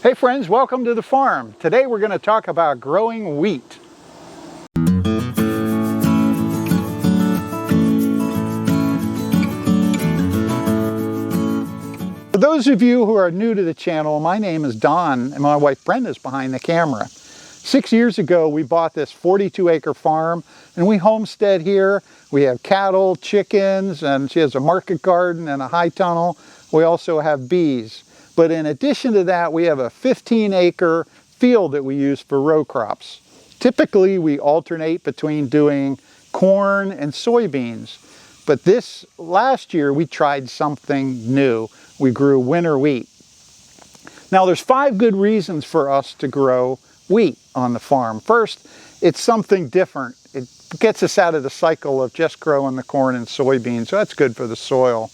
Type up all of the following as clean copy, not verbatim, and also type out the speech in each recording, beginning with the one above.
Hey friends, welcome to the farm. Today we're going to talk about growing wheat. For those of you who are new to the channel, my name is Don and my wife Brenda is behind the camera. 6 years ago we bought this 42-acre farm and we homestead here. We have cattle, chickens, and she has a market garden and a high tunnel. We also have bees. But in addition to that, we have a 15-acre field that we use for row crops. Typically, we alternate between doing corn and soybeans. But this last year, we tried something new. We grew winter wheat. Now, there's 5 good reasons for us to grow wheat on the farm. First, it's something different. It gets us out of the cycle of just growing the corn and soybeans, so that's good for the soil.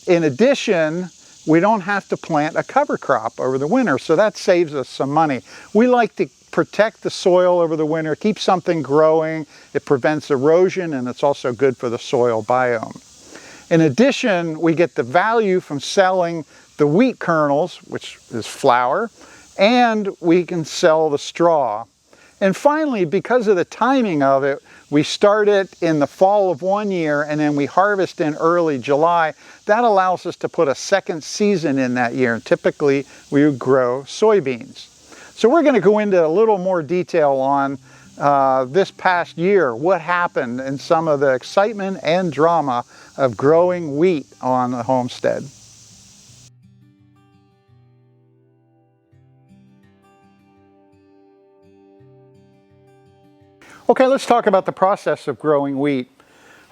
In addition, we don't have to plant a cover crop over the winter, so that saves us some money. We like to protect the soil over the winter, keep something growing. It prevents erosion, and it's also good for the soil biome. In addition, we get the value from selling the wheat kernels, which is flour, and we can sell the straw. And finally, because of the timing of it, we start it in the fall of one year and then we harvest in early July. That allows us to put a second season in that year. And typically, we would grow soybeans. So we're going to go into a little more detail on this past year, what happened, and some of the excitement and drama of growing wheat on the homestead. Okay, let's talk about the process of growing wheat.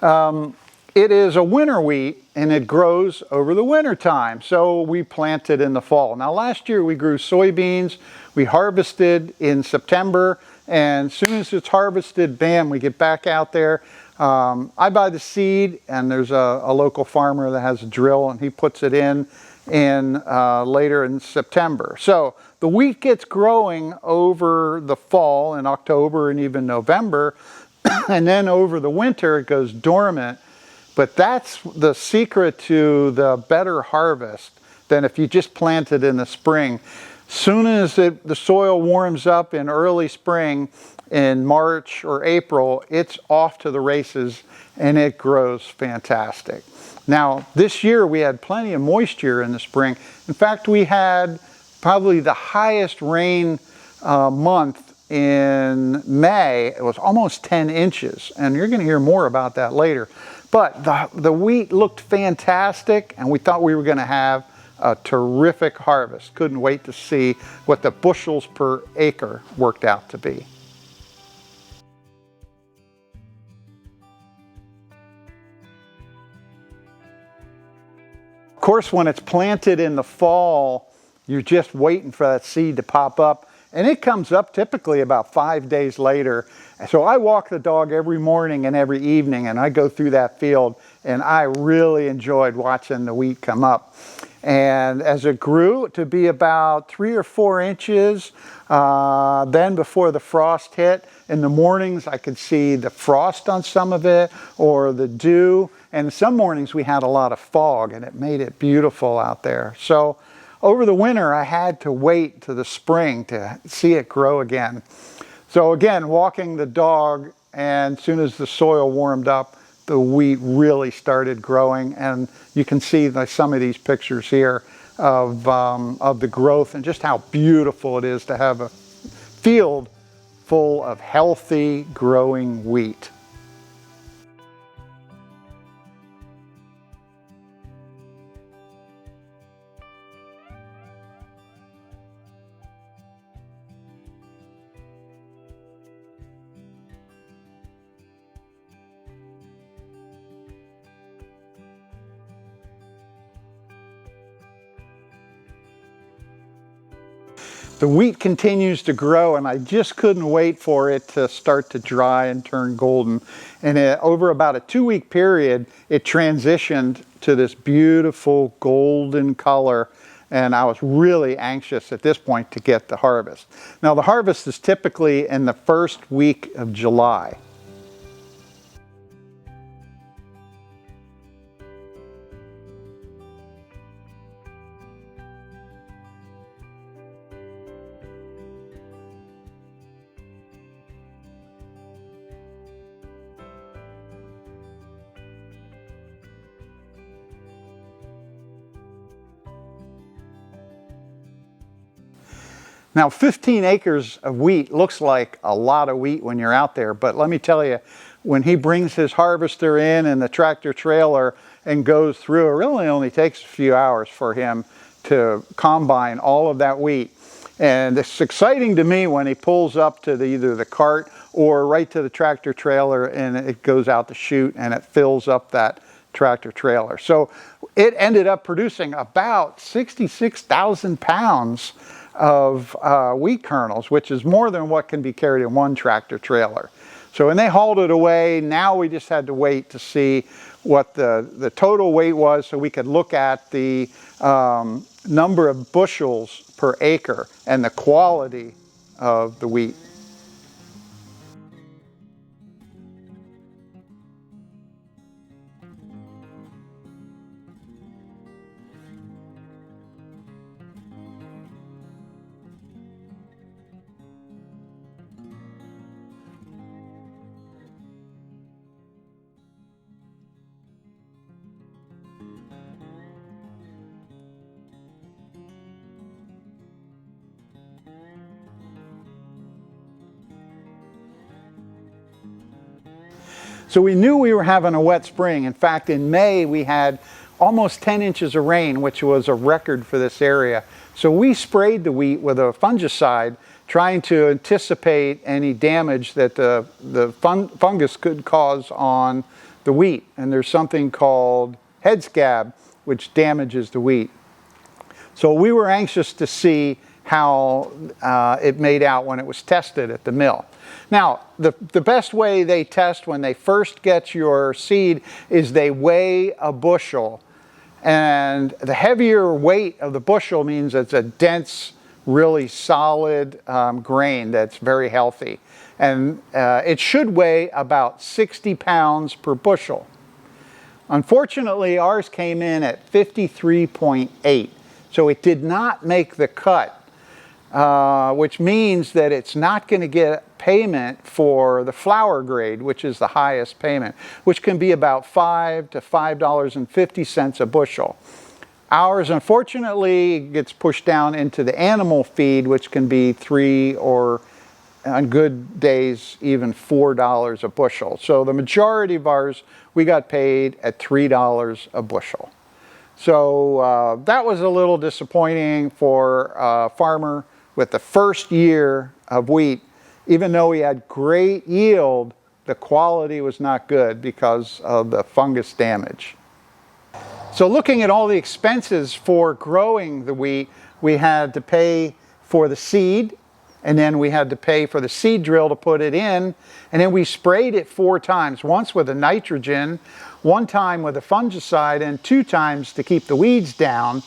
It is a winter wheat and it grows over the winter time. So we plant it in the fall. Now last year we grew soybeans. We harvested in September, and as soon as it's harvested, bam, we get back out there. I buy the seed, and there's a local farmer that has a drill and he puts it in later in September. So the wheat gets growing over the fall in October and even November, and then over the winter it goes dormant. But that's the secret to the better harvest than if you just plant it in the spring. Soon as the soil warms up in early spring, in March or April, it's off to the races and it grows fantastic. Now, this year we had plenty of moisture in the spring. In fact, we had probably the highest rain month in May. It was almost 10 inches, and you're going to hear more about that later. But the wheat looked fantastic, and we thought we were going to have a terrific harvest. Couldn't wait to see what the bushels per acre worked out to be. Of course, when it's planted in the fall, you're just waiting for that seed to pop up, and it comes up typically about 5 days later. So I walk the dog every morning and every evening, and I go through that field, and I really enjoyed watching the wheat come up. And as it grew to be about 3 or 4 inches, then before the frost hit, in the mornings I could see the frost on some of it or the dew. And some mornings we had a lot of fog, and it made it beautiful out there. So over the winter I had to wait to the spring to see it grow again. So again, walking the dog, and as soon as the soil warmed up, the wheat really started growing, and you can see some of these pictures here of the growth and just how beautiful it is to have a field full of healthy growing wheat. The wheat continues to grow, and I just couldn't wait for it to start to dry and turn golden. And over about a 2-week period, it transitioned to this beautiful golden color, and I was really anxious at this point to get the harvest. Now, the harvest is typically in the first week of July. Now 15 acres of wheat looks like a lot of wheat when you're out there, but let me tell you, when he brings his harvester in and the tractor trailer and goes through, it really only takes a few hours for him to combine all of that wheat. And it's exciting to me when he pulls up to either the cart or right to the tractor trailer and it goes out the chute and it fills up that tractor trailer. So it ended up producing about 66,000 pounds of wheat kernels, which is more than what can be carried in one tractor trailer. So when they hauled it away, now we just had to wait to see what the total weight was so we could look at the number of bushels per acre and the quality of the wheat. So we knew we were having a wet spring. In fact, in May we had almost 10 inches of rain, which was a record for this area. So we sprayed the wheat with a fungicide, trying to anticipate any damage that the fungus could cause on the wheat. And there's something called head scab, which damages the wheat. So we were anxious to see how it made out when it was tested at the mill. Now, the best way they test when they first get your seed is they weigh a bushel. And the heavier weight of the bushel means it's a dense, really solid grain that's very healthy. And it should weigh about 60 pounds per bushel. Unfortunately, ours came in at 53.8, so it did not make the cut, which means that it's not going to get payment for the flour grade, which is the highest payment, which can be about $5 to $5.50 a bushel. Ours, unfortunately, gets pushed down into the animal feed, which can be $3 or, on good days, even $4 a bushel. So the majority of ours, we got paid at $3 a bushel. So that was a little disappointing for a farmer with the first year of wheat. Even though we had great yield, the quality was not good because of the fungus damage. So looking at all the expenses for growing the wheat, we had to pay for the seed, and then we had to pay for the seed drill to put it in, and then we sprayed it 4 times, once with a nitrogen, 1 time with a fungicide, and 2 times to keep the weeds down.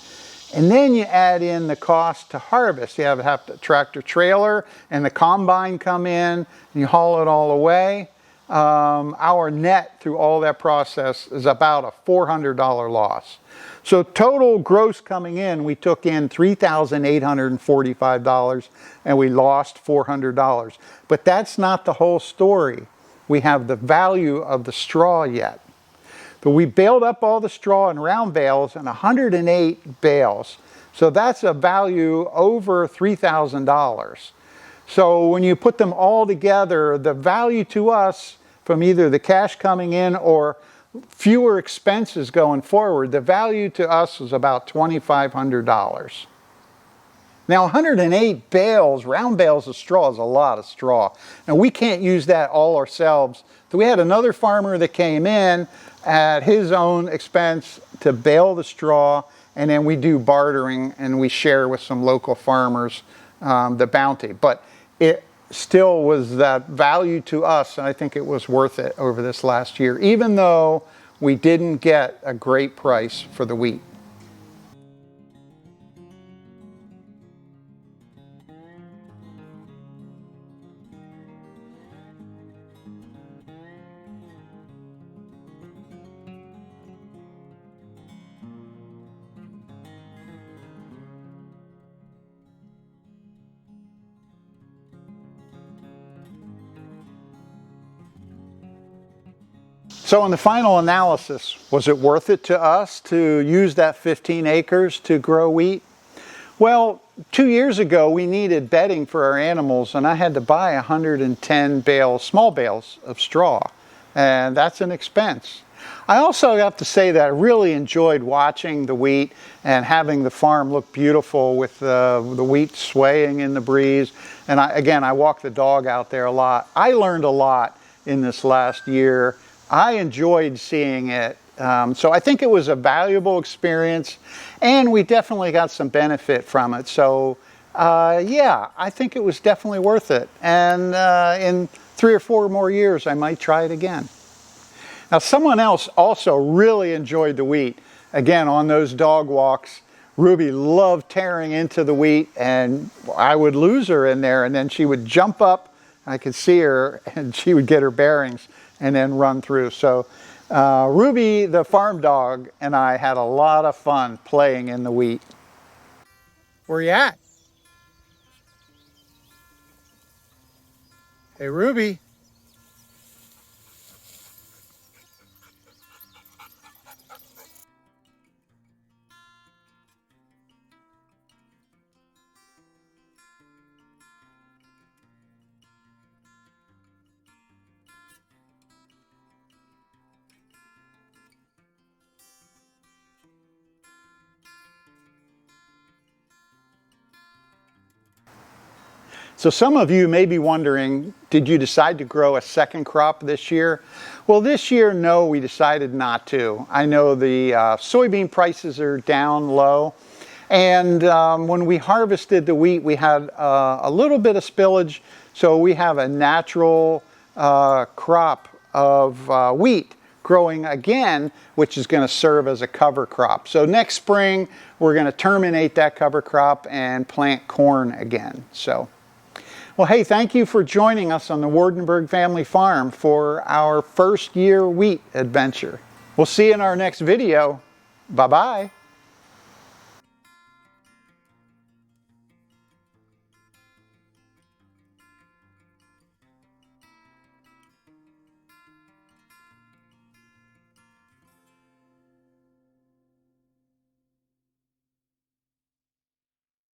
And then you add in the cost to harvest. You have the tractor trailer and the combine come in, and you haul it all away. Our net through all that process is about a $400 loss. So total gross coming in, we took in $3,845 and we lost $400. But that's not the whole story. We have the value of the straw yet. But we baled up all the straw in round bales, and 108 bales. So that's a value over $3,000. So when you put them all together, the value to us from either the cash coming in or fewer expenses going forward, the value to us was about $2,500. Now 108 bales, round bales of straw is a lot of straw. Now we can't use that all ourselves. So we had another farmer that came in at his own expense to bale the straw, and then we do bartering and we share with some local farmers the bounty. But it still was that value to us, and I think it was worth it over this last year, even though we didn't get a great price for the wheat. So in the final analysis, was it worth it to us to use that 15 acres to grow wheat? Well, 2 years ago we needed bedding for our animals, and I had to buy 110 bales, small bales of straw, and that's an expense. I also have to say that I really enjoyed watching the wheat and having the farm look beautiful with the wheat swaying in the breeze. And I walk the dog out there a lot. I learned a lot in this last year. I enjoyed seeing it. So I think it was a valuable experience, and we definitely got some benefit from it. So yeah, I think it was definitely worth it. And in 3 or 4 more years, I might try it again. Now, someone else also really enjoyed the wheat. Again, on those dog walks, Ruby loved tearing into the wheat, and I would lose her in there, and then she would jump up, I could see her, and she would get her bearings and then run through. So Ruby, the farm dog, and I had a lot of fun playing in the wheat. Where you at? Hey, Ruby. So some of you may be wondering, did you decide to grow a second crop this year? Well, this year, no, we decided not to. I know the soybean prices are down low, and when we harvested the wheat, we had a little bit of spillage, so we have a natural crop of wheat growing again, which is going to serve as a cover crop. So next spring, we're going to terminate that cover crop and plant corn again. Well, hey, thank you for joining us on the Wardenberg Family Farm for our first year wheat adventure. We'll see you in our next video. Bye-bye.